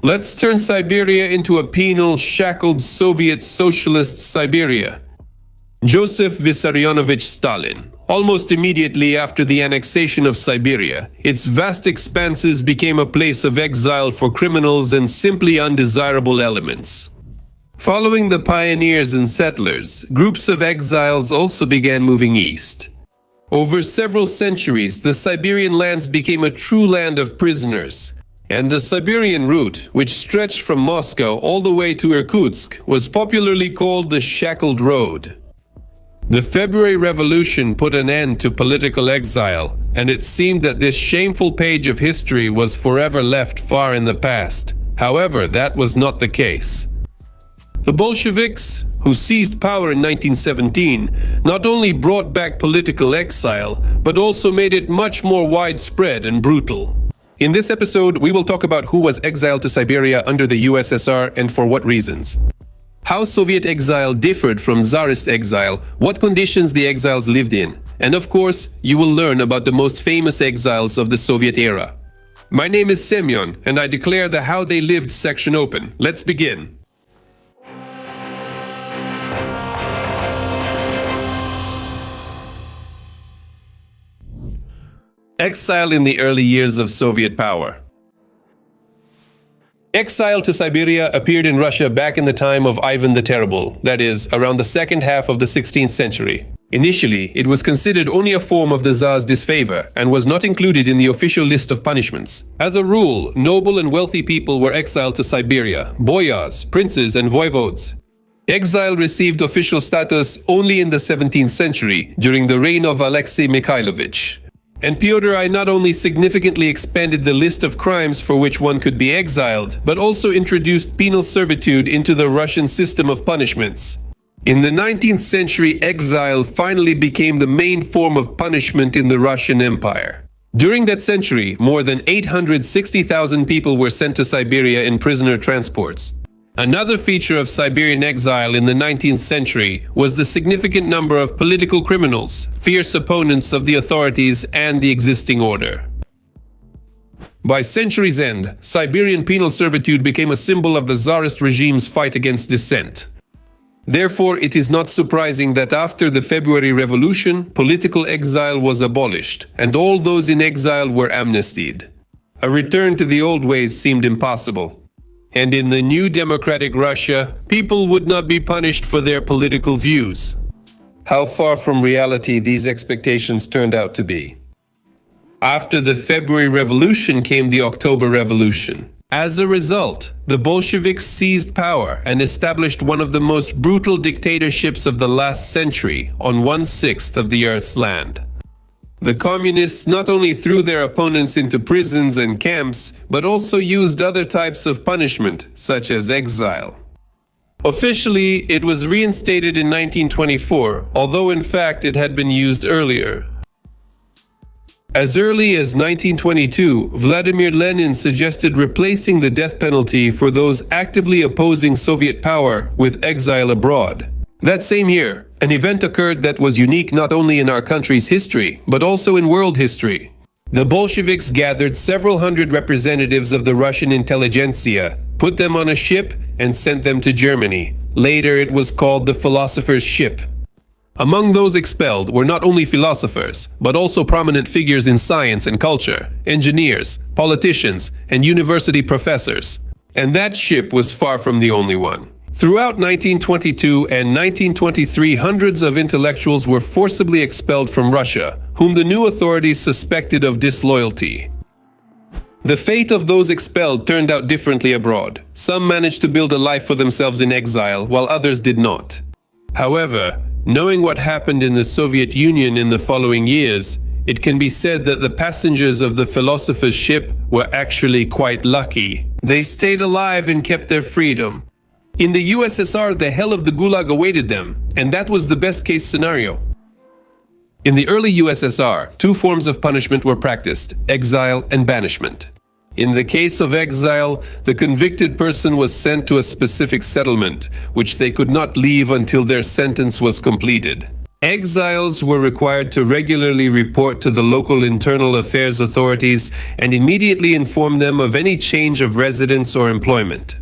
Let's turn Siberia into a penal, shackled Soviet socialist Siberia. Joseph Vissarionovich Stalin. Almost immediately after the annexation of Siberia, its vast expanses became a place of exile for criminals and simply undesirable elements. Following the pioneers and settlers, groups of exiles also began moving east. Over several centuries, the Siberian lands became a true land of prisoners, and the Siberian route, which stretched from Moscow all the way to Irkutsk, was popularly called the Shackled Road. The February Revolution put an end to political exile, and it seemed that this shameful page of history was forever left far in the past. However, that was not the case. The Bolsheviks, who seized power in 1917, not only brought back political exile, but also made it much more widespread and brutal. In this episode, we will talk about who was exiled to Siberia under the USSR and for what reasons. How Soviet exile differed from Tsarist exile, what conditions the exiles lived in, and of course, you will learn about the most famous exiles of the Soviet era. My name is Semyon, and I declare the How They Lived section open. Let's begin. Exile in the early years of Soviet power. Exile to Siberia appeared in Russia back in the time of Ivan the Terrible, that is, around the second half of the 16th century. Initially, it was considered only a form of the Tsar's disfavor and was not included in the official list of punishments. As a rule, noble and wealthy people were exiled to Siberia, boyars, princes, and voivodes. Exile received official status only in the 17th century, during the reign of Alexei Mikhailovich. And Pyotr I not only significantly expanded the list of crimes for which one could be exiled, but also introduced penal servitude into the Russian system of punishments. In the 19th century, exile finally became the main form of punishment in the Russian Empire. During that century, more than 860,000 people were sent to Siberia in prisoner transports. Another feature of Siberian exile in the 19th century was the significant number of political criminals, fierce opponents of the authorities and the existing order. By century's end, Siberian penal servitude became a symbol of the Tsarist regime's fight against dissent. Therefore, it is not surprising that after the February Revolution, political exile was abolished, and all those in exile were amnestied. A return to the old ways seemed impossible. And in the new democratic Russia, people would not be punished for their political views. How far from reality these expectations turned out to be. After the February Revolution came the October Revolution. As a result, the Bolsheviks seized power and established one of the most brutal dictatorships of the last century on 1/6 of the Earth's land. The communists not only threw their opponents into prisons and camps, but also used other types of punishment, such as exile. Officially, it was reinstated in 1924, although in fact it had been used earlier. As early as 1922, Vladimir Lenin suggested replacing the death penalty for those actively opposing Soviet power with exile abroad. That same year, an event occurred that was unique not only in our country's history, but also in world history. The Bolsheviks gathered several hundred representatives of the Russian intelligentsia, put them on a ship, and sent them to Germany. Later it was called the Philosopher's Ship. Among those expelled were not only philosophers, but also prominent figures in science and culture, engineers, politicians, and university professors. And that ship was far from the only one. Throughout 1922 and 1923, hundreds of intellectuals were forcibly expelled from Russia, whom the new authorities suspected of disloyalty. The fate of those expelled turned out differently abroad. Some managed to build a life for themselves in exile, while others did not. However, knowing what happened in the Soviet Union in the following years, it can be said that the passengers of the Philosopher's Ship were actually quite lucky. They stayed alive and kept their freedom. In the USSR, the hell of the Gulag awaited them, and that was the best-case scenario. In the early USSR, two forms of punishment were practiced: exile and banishment. In the case of exile, the convicted person was sent to a specific settlement, which they could not leave until their sentence was completed. Exiles were required to regularly report to the local internal affairs authorities and immediately inform them of any change of residence or employment.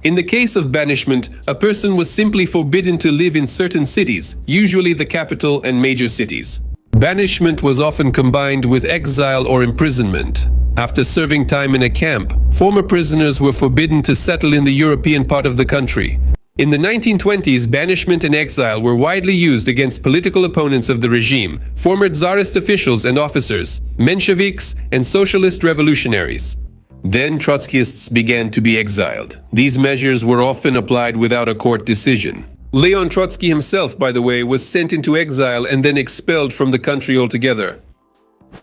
In the case of banishment, a person was simply forbidden to live in certain cities, usually the capital and major cities. Banishment was often combined with exile or imprisonment. After serving time in a camp, former prisoners were forbidden to settle in the European part of the country. In the 1920s, banishment and exile were widely used against political opponents of the regime, former Tsarist officials and officers, Mensheviks, and socialist revolutionaries. Then Trotskyists began to be exiled. These measures were often applied without a court decision. Leon Trotsky himself, by the way, was sent into exile and then expelled from the country altogether.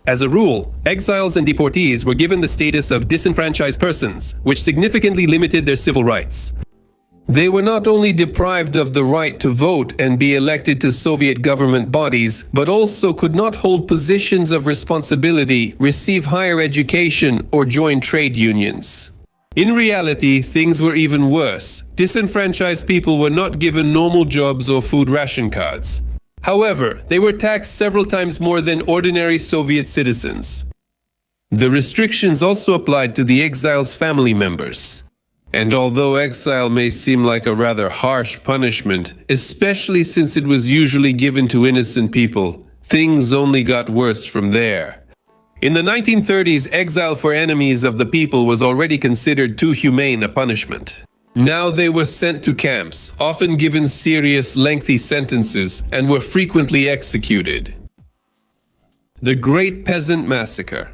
As a rule, exiles and deportees were given the status of disenfranchised persons, which significantly limited their civil rights. They were not only deprived of the right to vote and be elected to Soviet government bodies, but also could not hold positions of responsibility, receive higher education, or join trade unions. In reality, things were even worse. Disenfranchised people were not given normal jobs or food ration cards. However, they were taxed several times more than ordinary Soviet citizens. The restrictions also applied to the exiles' family members. And although exile may seem like a rather harsh punishment, especially since it was usually given to innocent people, things only got worse from there. In the 1930s, exile for enemies of the people was already considered too humane a punishment. Now they were sent to camps, often given serious, lengthy sentences, and were frequently executed. The Great Peasant Massacre.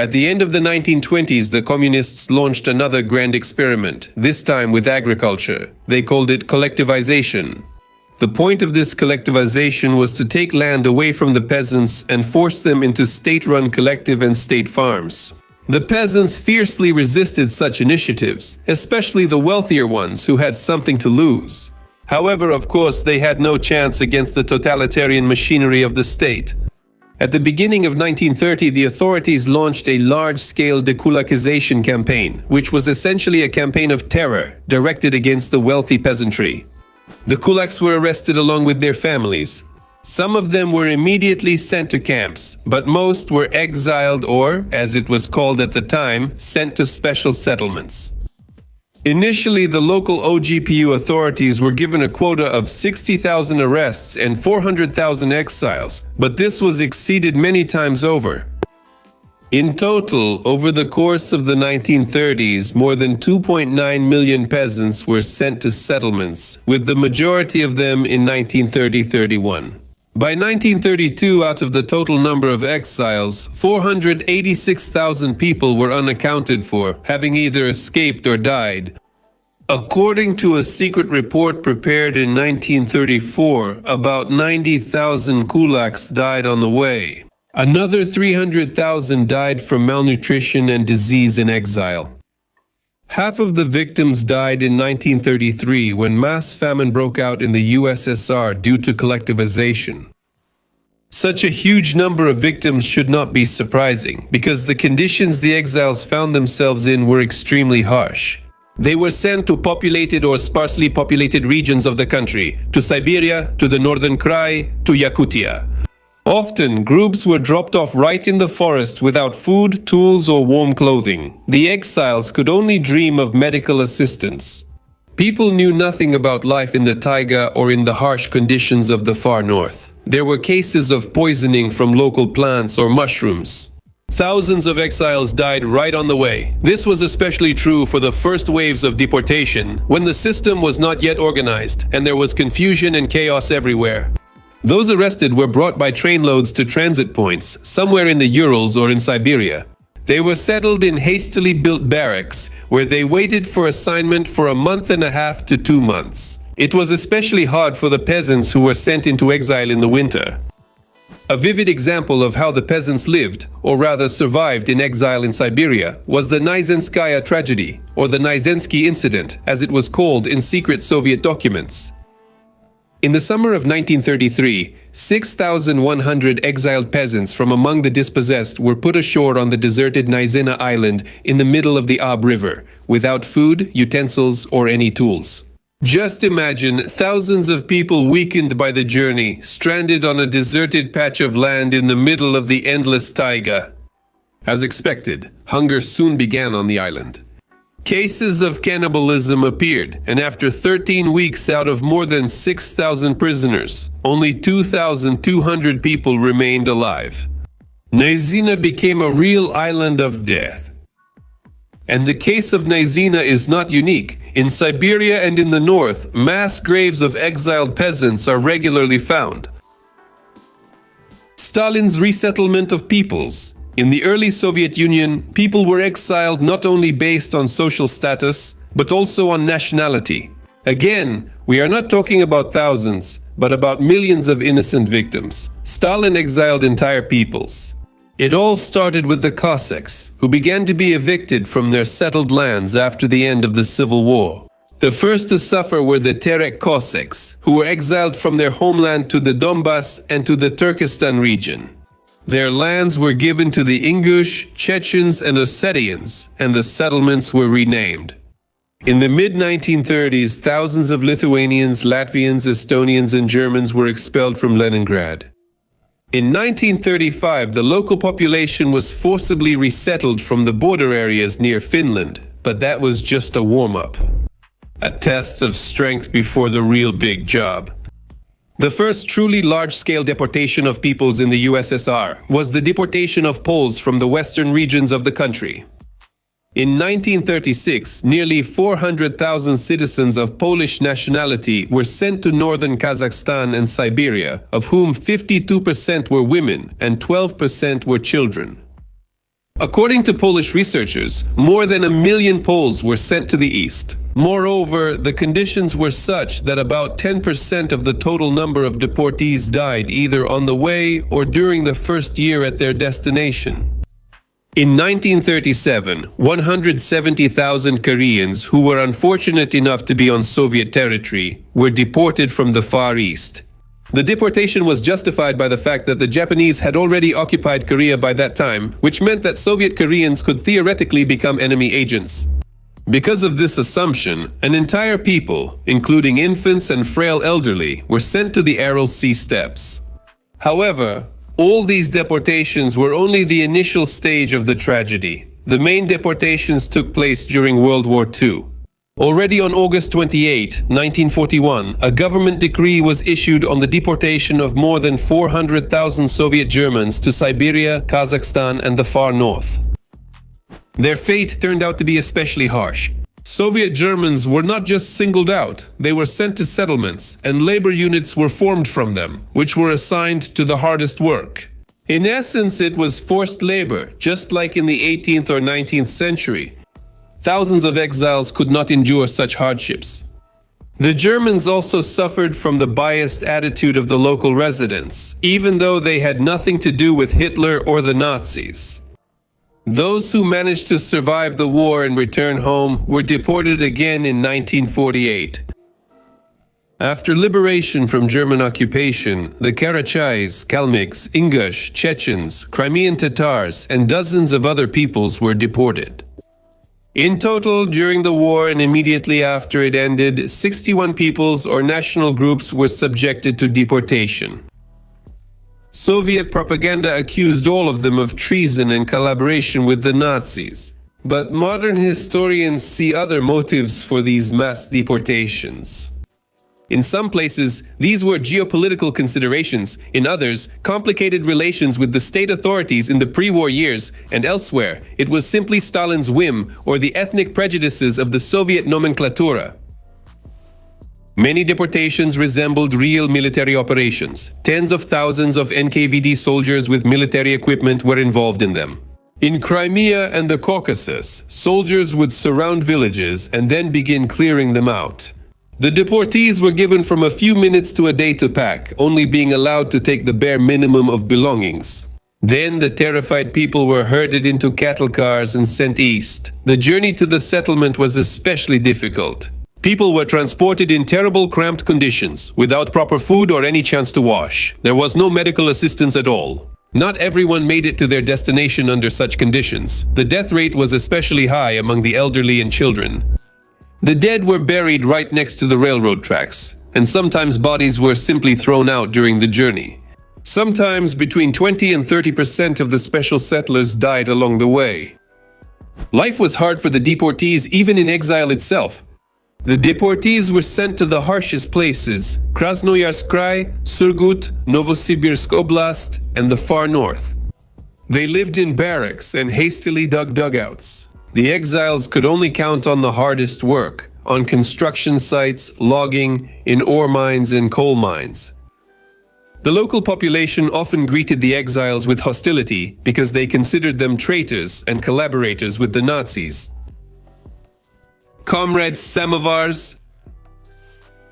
At the end of the 1920s, the communists launched another grand experiment, this time with agriculture. They called it collectivization. The point of this collectivization was to take land away from the peasants and force them into state-run collective and state farms. The peasants fiercely resisted such initiatives, especially the wealthier ones who had something to lose. However, of course, they had no chance against the totalitarian machinery of the state. At the beginning of 1930, the authorities launched a large-scale dekulakization campaign, which was essentially a campaign of terror directed against the wealthy peasantry. The kulaks were arrested along with their families. Some of them were immediately sent to camps, but most were exiled or, as it was called at the time, sent to special settlements. Initially, the local OGPU authorities were given a quota of 60,000 arrests and 400,000 exiles, but this was exceeded many times over. In total, over the course of the 1930s, more than 2.9 million peasants were sent to settlements, with the majority of them in 1930-31. By 1932, out of the total number of exiles, 486,000 people were unaccounted for, having either escaped or died. According to a secret report prepared in 1934, about 90,000 kulaks died on the way. Another 300,000 died from malnutrition and disease in exile. Half of the victims died in 1933 when mass famine broke out in the USSR due to collectivization. Such a huge number of victims should not be surprising, because the conditions the exiles found themselves in were extremely harsh. They were sent to populated or sparsely populated regions of the country, to Siberia, to the northern Krai, to Yakutia. Often, groups were dropped off right in the forest without food, tools, or warm clothing. The exiles could only dream of medical assistance. People knew nothing about life in the taiga or in the harsh conditions of the far north. There were cases of poisoning from local plants or mushrooms. Thousands of exiles died right on the way. This was especially true for the first waves of deportation, when the system was not yet organized and there was confusion and chaos everywhere. Those arrested were brought by trainloads to transit points, somewhere in the Urals or in Siberia. They were settled in hastily built barracks, where they waited for assignment for a month and a half to 2 months. It was especially hard for the peasants who were sent into exile in the winter. A vivid example of how the peasants lived, or rather survived in exile in Siberia, was the Naizenskaya tragedy, or the Naizensky incident, as it was called in secret Soviet documents. In the summer of 1933, 6,100 exiled peasants from among the dispossessed were put ashore on the deserted Naizena island in the middle of the Ob River, without food, utensils, or any tools. Just imagine thousands of people weakened by the journey, stranded on a deserted patch of land in the middle of the endless taiga. As expected, hunger soon began on the island. Cases of cannibalism appeared, and after 13 weeks out of more than 6,000 prisoners, only 2,200 people remained alive. Naizenskaya became a real island of death. And the case of Naizenskaya is not unique. In Siberia and in the north, mass graves of exiled peasants are regularly found. Stalin's resettlement of peoples. In the early Soviet Union, people were exiled not only based on social status, but also on nationality. Again, we are not talking about thousands, but about millions of innocent victims. Stalin exiled entire peoples. It all started with the Cossacks, who began to be evicted from their settled lands after the end of the Civil War. The first to suffer were the Terek Cossacks, who were exiled from their homeland to the Donbass and to the Turkestan region. Their lands were given to the Ingush, Chechens, and Ossetians, and the settlements were renamed. In the mid-1930s, thousands of Lithuanians, Latvians, Estonians, and Germans were expelled from Leningrad. In 1935, the local population was forcibly resettled from the border areas near Finland, but that was just a warm-up. A test of strength before the real big job. The first truly large-scale deportation of peoples in the USSR was the deportation of Poles from the western regions of the country. In 1936, nearly 400,000 citizens of Polish nationality were sent to northern Kazakhstan and Siberia, of whom 52% were women and 12% were children. According to Polish researchers, more than 1 million Poles were sent to the east. Moreover, the conditions were such that about 10% of the total number of deportees died either on the way or during the first year at their destination. In 1937, 170,000 Koreans who were unfortunate enough to be on Soviet territory were deported from the Far East. The deportation was justified by the fact that the Japanese had already occupied Korea by that time, which meant that Soviet Koreans could theoretically become enemy agents. Because of this assumption, an entire people, including infants and frail elderly, were sent to the Aral Sea steppes. However, all these deportations were only the initial stage of the tragedy. The main deportations took place during World War II. Already on August 28, 1941, a government decree was issued on the deportation of more than 400,000 Soviet Germans to Siberia, Kazakhstan, and the far north. Their fate turned out to be especially harsh. Soviet Germans were not just singled out, they were sent to settlements, and labor units were formed from them, which were assigned to the hardest work. In essence, it was forced labor, just like in the 18th or 19th century. Thousands of exiles could not endure such hardships. The Germans also suffered from the biased attitude of the local residents, even though they had nothing to do with Hitler or the Nazis. Those who managed to survive the war and return home were deported again in 1948. After liberation from German occupation, the Karachais, Kalmyks, Ingush, Chechens, Crimean Tatars, and dozens of other peoples were deported. In total, during the war and immediately after it ended, 61 peoples or national groups were subjected to deportation. Soviet propaganda accused all of them of treason and collaboration with the Nazis. But modern historians see other motives for these mass deportations. In some places, these were geopolitical considerations. In others, complicated relations with the state authorities in the pre-war years, and elsewhere, it was simply Stalin's whim or the ethnic prejudices of the Soviet nomenclatura. Many deportations resembled real military operations. Tens of thousands of NKVD soldiers with military equipment were involved in them. In Crimea and the Caucasus, soldiers would surround villages and then begin clearing them out. The deportees were given from a few minutes to a day to pack, only being allowed to take the bare minimum of belongings. Then the terrified people were herded into cattle cars and sent east. The journey to the settlement was especially difficult. People were transported in terrible cramped conditions, without proper food or any chance to wash. There was no medical assistance at all. Not everyone made it to their destination under such conditions. The death rate was especially high among the elderly and children. The dead were buried right next to the railroad tracks, and sometimes bodies were simply thrown out during the journey. Sometimes between 20 and 30% of the special settlers died along the way. Life was hard for the deportees even in exile itself. The deportees were sent to the harshest places: Krasnoyarsk Krai, Surgut, Novosibirsk Oblast, and the far north. They lived in barracks and hastily dug dugouts. The exiles could only count on the hardest work, on construction sites, logging, in ore mines and coal mines. The local population often greeted the exiles with hostility because they considered them traitors and collaborators with the Nazis. Comrades Samovars.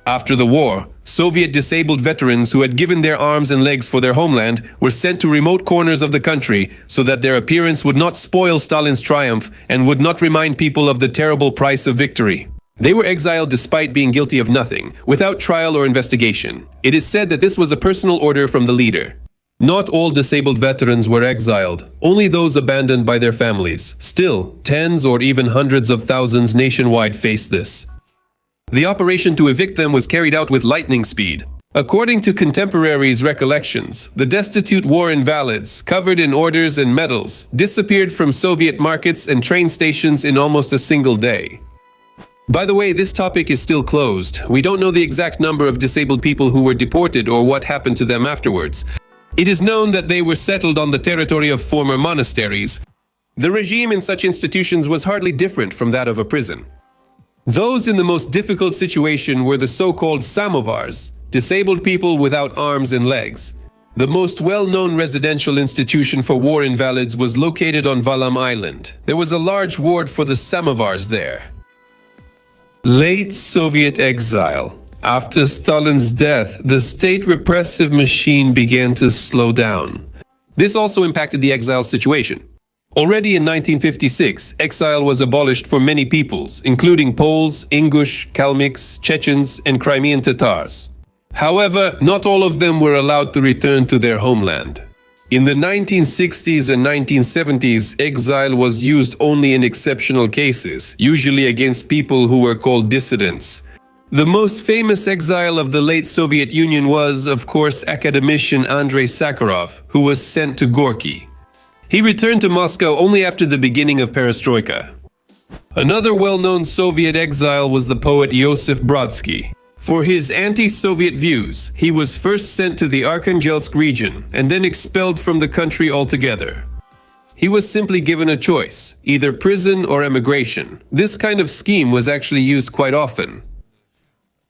After the war, Soviet disabled veterans who had given their arms and legs for their homeland were sent to remote corners of the country so that their appearance would not spoil Stalin's triumph and would not remind people of the terrible price of victory. They were exiled despite being guilty of nothing, without trial or investigation. It is said that this was a personal order from the leader. Not all disabled veterans were exiled, only those abandoned by their families. Still, tens or even hundreds of thousands nationwide faced this. The operation to evict them was carried out with lightning speed. According to contemporaries' recollections, the destitute war invalids, covered in orders and medals, disappeared from Soviet markets and train stations in almost a single day. By the way, this topic is still closed. We don't know the exact number of disabled people who were deported or what happened to them afterwards. It is known that they were settled on the territory of former monasteries. The regime in such institutions was hardly different from that of a prison. Those in the most difficult situation were the so-called samovars, disabled people without arms and legs. The most well-known residential institution for war invalids was located on Valam Island. There was a large ward for the samovars there. Late Soviet exile. After Stalin's death, the state repressive machine began to slow down. This also impacted the exile situation. Already in 1956, exile was abolished for many peoples, including Poles, Ingush, Kalmyks, Chechens, and Crimean Tatars. However, not all of them were allowed to return to their homeland. In the 1960s and 1970s, exile was used only in exceptional cases, usually against people who were called dissidents. The most famous exile of the late Soviet Union was, of course, academician Andrei Sakharov, who was sent to Gorky. He returned to Moscow only after the beginning of Perestroika. Another well-known Soviet exile was the poet Yosif Brodsky. For his anti-Soviet views, he was first sent to the Arkhangelsk region and then expelled from the country altogether. He was simply given a choice, either prison or emigration. This kind of scheme was actually used quite often.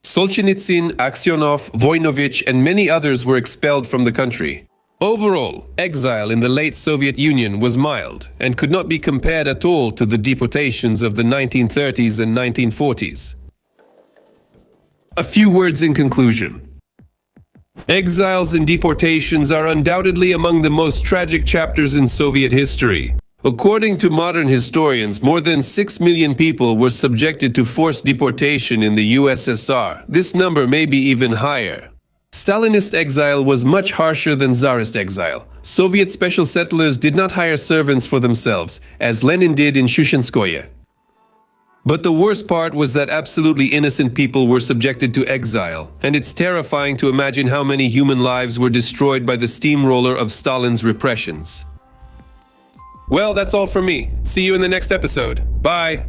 Solzhenitsyn, Aksyonov, Voinovich, and many others were expelled from the country. Overall, exile in the late Soviet Union was mild and could not be compared at all to the deportations of the 1930s and 1940s. A few words in conclusion. Exiles and deportations are undoubtedly among the most tragic chapters in Soviet history. According to modern historians, more than 6 million people were subjected to forced deportation in the USSR. This number may be even higher. Stalinist exile was much harsher than Tsarist exile. Soviet special settlers did not hire servants for themselves, as Lenin did in Shushenskoye. But the worst part was that absolutely innocent people were subjected to exile, and it's terrifying to imagine how many human lives were destroyed by the steamroller of Stalin's repressions. Well, that's all from me. See you in the next episode. Bye!